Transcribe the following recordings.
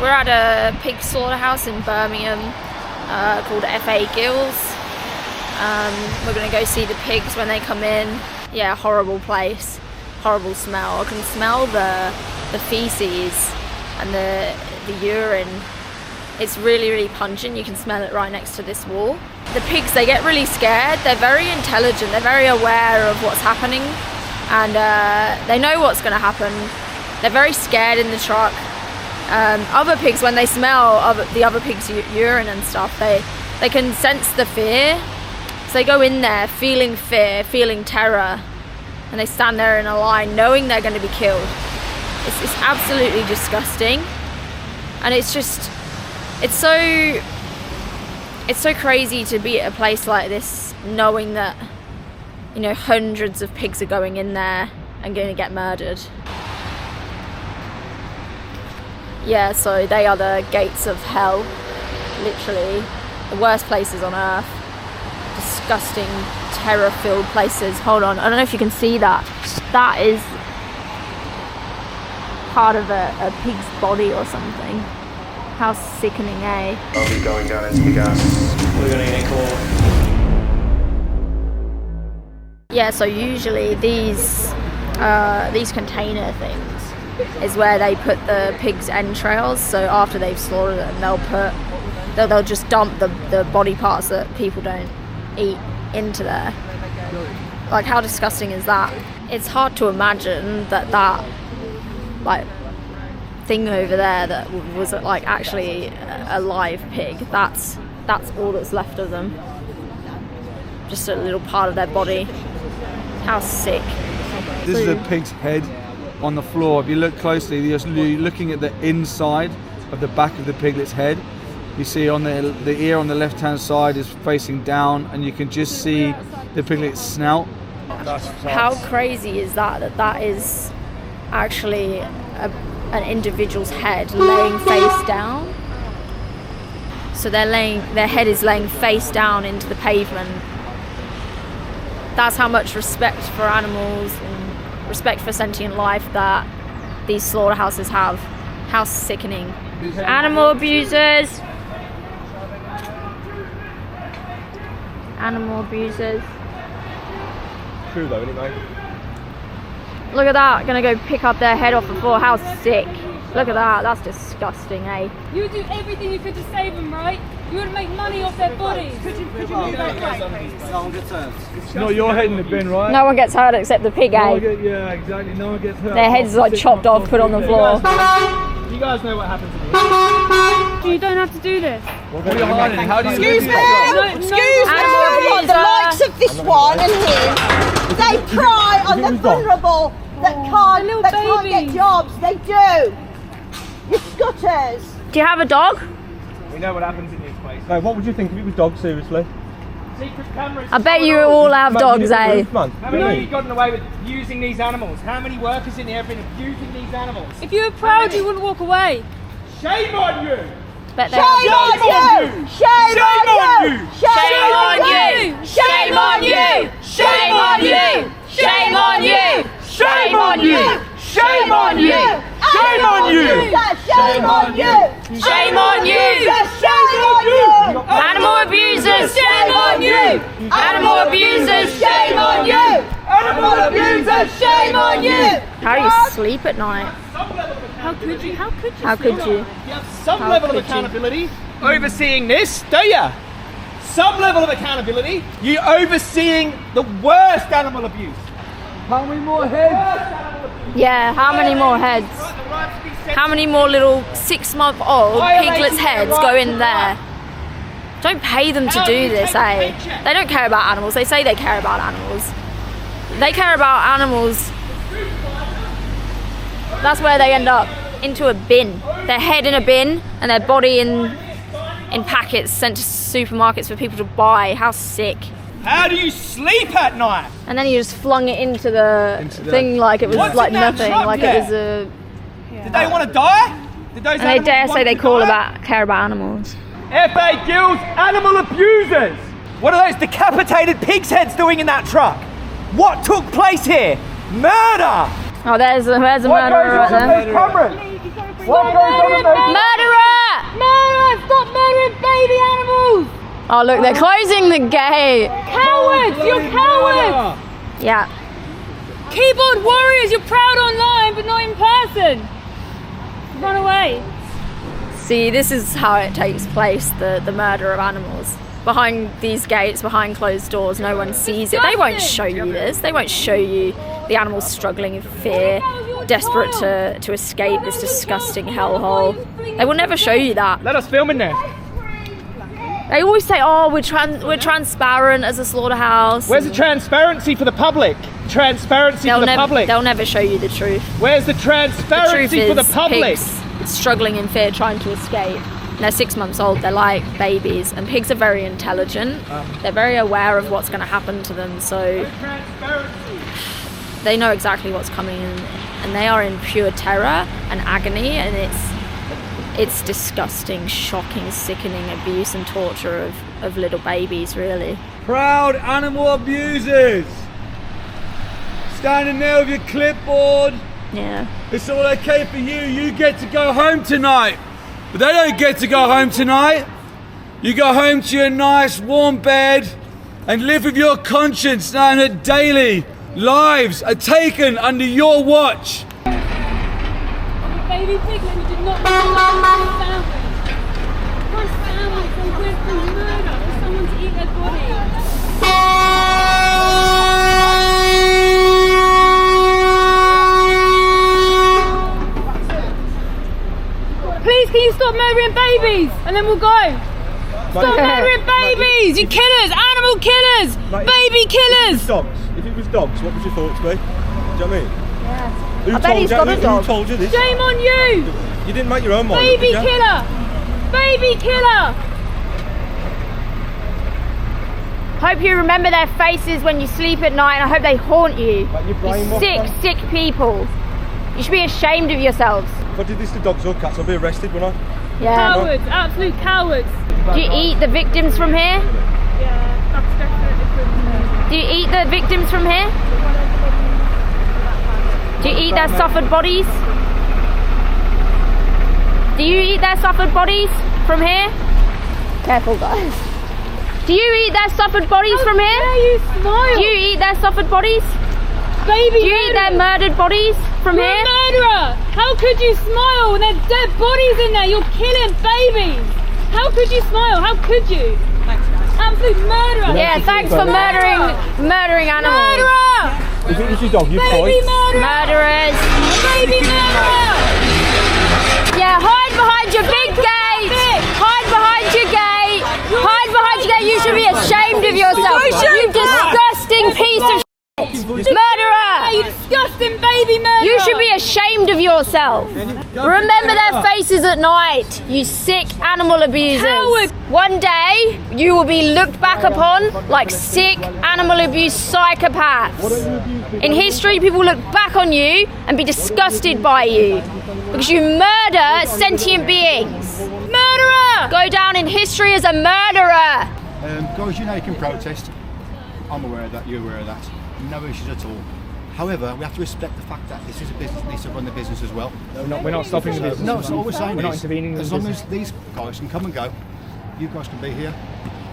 We're at a pig slaughterhouse in Birmingham called FA Gills. We're going to go see the pigs when they come in. Yeah, horrible place, horrible smell. I can smell the feces and the urine. It's really, really pungent. You can smell it right next to this wall. The pigs, they get really scared. They're very intelligent. They're very aware of what's happening, and they know what's going to happen. They're very scared in the truck. Other pigs, when they smell the other pigs' urine and stuff, they can sense the fear. So they go in there feeling fear, feeling terror, and they stand there in a line knowing they're going to be killed. It's absolutely disgusting, and it's so crazy to be at a place like this knowing that, you know, hundreds of pigs are going in there and going to get murdered. Yeah, so they are the gates of hell, literally the worst places on earth. Disgusting, terror-filled places. Hold on, I don't know if you can see that. That is part of a pig's body or something. How sickening, eh? I'll be going down into the gas. We're gonna get caught. Yeah, so usually these container things is where they put the pig's entrails. So after they've slaughtered them, they'll just dump the body parts that people don't eat into there. Like, how disgusting is that? It's hard to imagine that like thing over there that was like actually a live pig. That's all that's left of them. Just a little part of their body. How sick. This is a pig's head on the floor. If you look closely, you're looking at the inside of the back of the piglet's head. You see on the ear on the left hand side is facing down, and you can just see the piglet's snout. How crazy is that is actually an individual's head laying face down? So their head is laying face down into the pavement. That's how much respect for animals and respect for sentient life that these slaughterhouses have. How sickening. Animal abusers. Animal abusers. True though, isn't it? Look at that, gonna go pick up their head off the floor. How sick. Look at that, that's disgusting, eh? You would do everything you could to save them, right? You would make money off their bodies. Could you move that way? No one gets hurt. It's not your head in the bin, right? No one gets hurt except the pig, eh? Yeah, exactly. No one gets hurt. Their heads like chopped off, put on the floor. You guys know what happens to me. You don't have to do this. What are you hiding? How do you Excuse me! Excuse me! Animal The likes of this one and him, they pry on the vulnerable that can't get jobs. They do. You scutters. Do you have a dog? We know what happens in this place. No, what would you think if it was dogs, seriously? Secret cameras. I bet you all have dogs, eh? How many of you gotten away with using these animals? How many workers in here have been abusing these animals? If you were proud, you wouldn't walk away. Shame on you! Bet Shame on you! Shame on you! Shame on you! Shame on you! Shame on you! Shame on you! Shame on you! Shame on you! Shame on you! Shame on you! Shame on you! Shame on you! Animal abusers! Shame on you! Animal abusers! Shame on you! Animal abusers! Shame on you! How do you sleep at night? How could you? How could you? How could you? You have some How level of could you? accountability overseeing this, do you? Some level of accountability. You overseeing the worst animal abuse. How many more heads? Yeah, how many more heads? How many more little 6-month-old piglets' heads go in there? Don't pay them to do this, eh? They don't care about animals. They say they care about animals. They care about animals. That's where they end up, into a bin. Their head in a bin and their body in packets sent to supermarkets for people to buy. How sick. How do you sleep at night? And then you just flung it into the thing like it was What's like in that nothing, truck like there? it was a... Did they want to die? Did those And they animals dare want say they to die? care about animals. FA Gills animal abusers! What are those decapitated pig's heads doing in that truck? What took place here? Murder! Oh, there's a murderer right there. Cameras? Stop murdering baby Murderer! Murderer! Stop murdering baby animals! Oh look, they're closing the gate. Cowards! You're cowards! Yeah. Keyboard warriors, you're proud online but not in person. Run away. See, this is how it takes place, the murder of animals. Behind these gates, behind closed doors, no one sees it. They won't show you this. They won't show you the animals struggling in fear, desperate to escape this disgusting hellhole. They will never show you that. Let us film in there. They always say, oh, we're transparent as a slaughterhouse. Where's the transparency for the public? Transparency for the public. They'll never show you the truth. Where's the The truth transparency is for the public? pigs struggling in fear, trying to escape. And they're 6 months old, they're like babies, and pigs are very intelligent. They're very aware of what's going to happen to them, so they know exactly what's coming, and they are in pure terror and agony, and it's disgusting, shocking, sickening abuse and torture of little babies, really. Proud animal abusers! Standing there with your clipboard. Yeah. It's all okay for you. You get to go home tonight. But they don't get to go home tonight. You go home to your nice warm bed and live with your conscience knowing that daily lives are taken under your watch. Baby piglet, you did not love my family. My family, they went through murder for someone to eat their body. Please, can you stop murdering babies? And then we'll go. Stop murdering babies! You killers! Animal killers! Baby killers! If it was dogs, what would your thoughts be? Do you know what I mean? I bet he's got a dog. Who told you this? Shame on you! You didn't make your own mind. Baby did you? killer! Baby killer! Hope you remember their faces when you sleep at night, and I hope they haunt you. Like your brain You washed sick, on. sick people. You should be ashamed of yourselves. If I did this to dogs or cats, I'd be arrested, wouldn't I? Yeah. Cowards, absolute cowards. Do you eat the victims from here? Yeah, that's definitely from Do you eat the victims from here? Do you eat their suffered bodies? Do you eat their suffered bodies from here? Careful, guys. Do you eat their suffered bodies from here? How dare you smile? Do you eat their suffered bodies? Baby Do you eat their murdered bodies from You're here? a murderer! How could you smile when there's dead bodies in there? You're killing babies! How could you smile? How could you? Thanks, guys. Absolute murderer! Yeah, thanks for murdering animals. Murderer! If it was your dog, you'd Baby fight. murderer! Murderers. Baby murderer! Yeah, hide behind your big gate. Hide behind your gate. Hide behind your gate. You should be ashamed of yourself. You disgusting piece of murderer. You disgusting baby murderer! You should be ashamed of yourself. Remember their faces at night, you sick animal abusers. Coward. One day, you will be looked back upon like sick animal abuse psychopaths. In history, people look back on you and be disgusted by you because you murder sentient beings. Murderer! Go down in history as a murderer. Guys, you know you can protest. I'm aware of that, you're aware of that. No issues at all. However, we have to respect the fact that this is a business that needs to run the business as well. We're not stopping the business. No, so all we're saying We're not is, intervening in as the long business. as these guys can come and go, you guys can be here.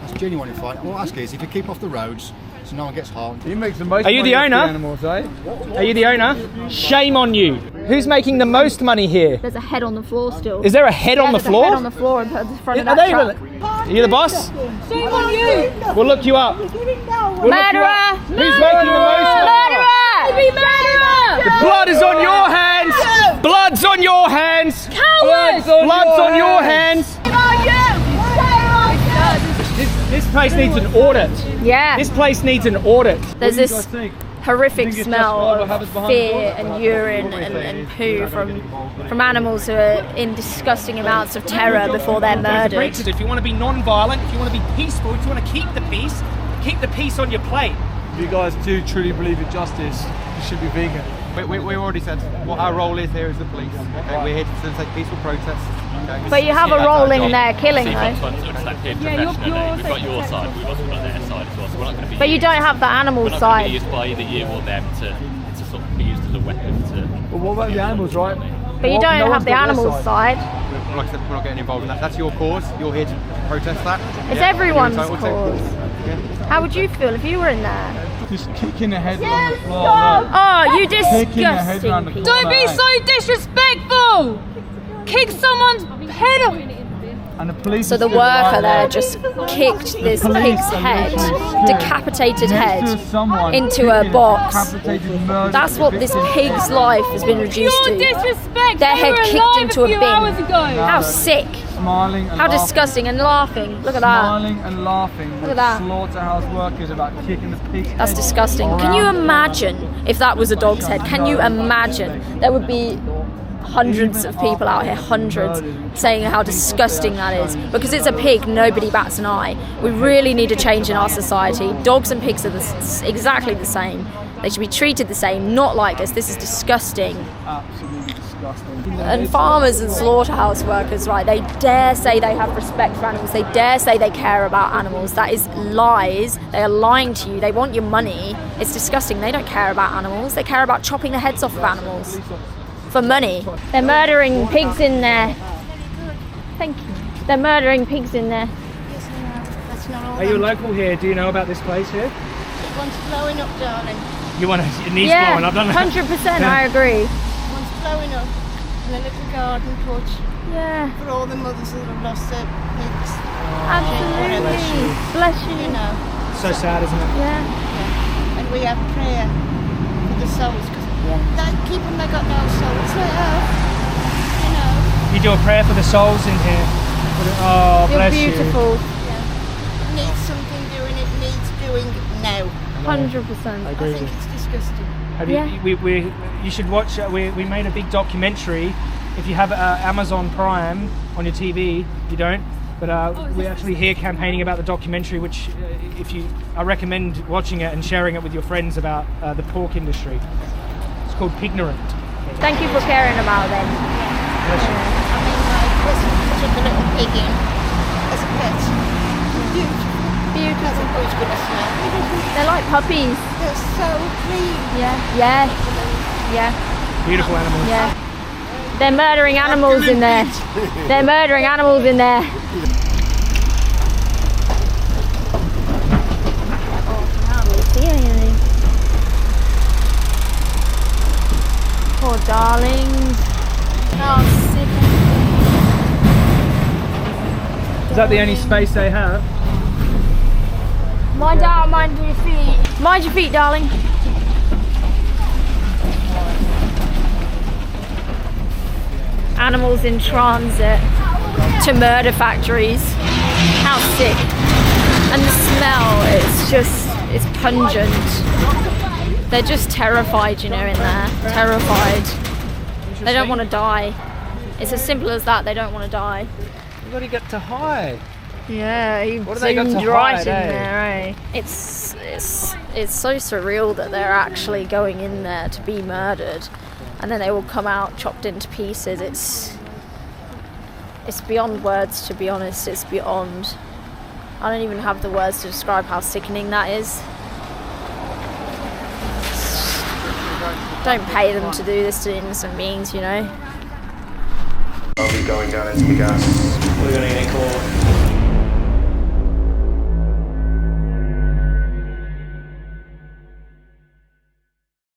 That's genuine fight. All I ask is if you keep off the roads so no one gets harmed. He makes the most Are you money the off owner? animals, eh? Are you the owner? Shame on you. Who's making the most money here? There's a head on the floor still. Is there a head on the There's a head on floor? the floor in front of Are that they truck. Are you the boss? Shame on you! We'll look you up. You're giving no We'll look you Murderer! up. Who's making the most money? Murderer! Baby murderer! Blood is on your hands. Blood's on your hands. Cowards! Blood's on your hands. Shame on you! Shame on you! This place needs an audit. Yeah. This place needs an audit. There's What do you this guys think? horrific Think it's smell justifiable of habits behind fear the and wall? urine and poo from animals who are in disgusting amounts of terror before they're murdered. Brexit, if you want to be non-violent, if you want to be peaceful, if you want to keep the peace on your plate. If you guys do truly believe in justice, you should be vegan. We already said what our role is here as the police. Okay, we're here to facilitate peaceful protests. Okay? But you have a role in their killing though. Yeah, We've got your side, we've also got their side as well, so we're not going to be But you don't have the animal we're not going to be side. used by either you or them to sort of be used as a weapon to... But what about the animals, right? But But you don't have the animal side. Like I said, we're not getting involved in that. That's your cause. You're here to protest that. It's Yeah, everyone's you're entitled to. cause. Yeah. How would you feel if you were in there? Just kicking the head on the floor. Oh, you Kicking the head around the disgusting people. Don't be so disrespectful! Kick someone's head off! And the police So the stood worker right there just kicked this police pig's are head, literally decapitated next head, to someone into a kicking box. decapitated, murdered That's what this victim. pig's life has been reduced Pure to. disrespect! Their They head were kicked alive into a few bin. hours ago. How sick. Smiling and How laughing. disgusting and laughing. Look at that. Smiling and laughing Look with at that. slaughterhouse workers about kicking the pig's That's head disgusting. Can you imagine if that was a dog's head? Can you imagine? There would be hundreds of people out here, hundreds, saying how disgusting that is. Because it's a pig, nobody bats an eye. We really need a change in our society. Dogs and pigs are exactly the same. They should be treated the same, not like this. This is disgusting. Absolutely disgusting. And farmers and slaughterhouse workers, right, they dare say they have respect for animals. They dare say they care about animals. That is lies. They are lying to you. They want your money. It's disgusting. They don't care about animals. They care about chopping the heads off of animals for money. They're murdering pigs in there. Thank you. They're murdering pigs in there. Are you local here? Do you know about this place here? One's blowing up, darling. You want to? It needs Yeah, blowing. I've done that. 100%. I agree. One's blowing up in a little garden porch Yeah, for all the mothers that have lost their pigs. absolutely. Bless You you. know. So sad, isn't it? Yeah. And we have prayer for the souls because they keep them, they got no souls left. You know. You do a prayer for the souls in here. Oh, You're bless beautiful. It needs something doing, it needs doing now. 100%. I think it's disgusting. Have Yeah. you should watch. We made a big documentary. If you have Amazon Prime on your TV, you don't. But we're actually here campaigning about the documentary, which I recommend watching it and sharing it with your friends about the pork industry. It's called Pignorant. Thank you for caring about them. Bless you. I mean, like, took a little pig in as a pet. Beautiful. That's always good to smell. They're like puppies. They're so clean. Yeah. Beautiful animals. Yeah. They're murdering animals in there. They're murdering animals in there. Oh, can't really see anything. Poor darlings. Oh, sick. Is that the only space they have? Mind out, mind your feet. Mind your feet, darling. Animals in transit to murder factories. How sick. And the smell, it's pungent. They're just terrified, you know, in there. Terrified. They don't want to die. It's as simple as that, they don't want to die. You've got to get to hide. Yeah, he What have they got to zoomed right hide, in eh? there, eh? It's so surreal that they're actually going in there to be murdered, and then they will come out chopped into pieces. It's beyond words, to be honest. It's beyond. I don't even have the words to describe how sickening that is. Don't pay them to do this to innocent beings, you know. I'll be going down into the gas. We're going to get a call.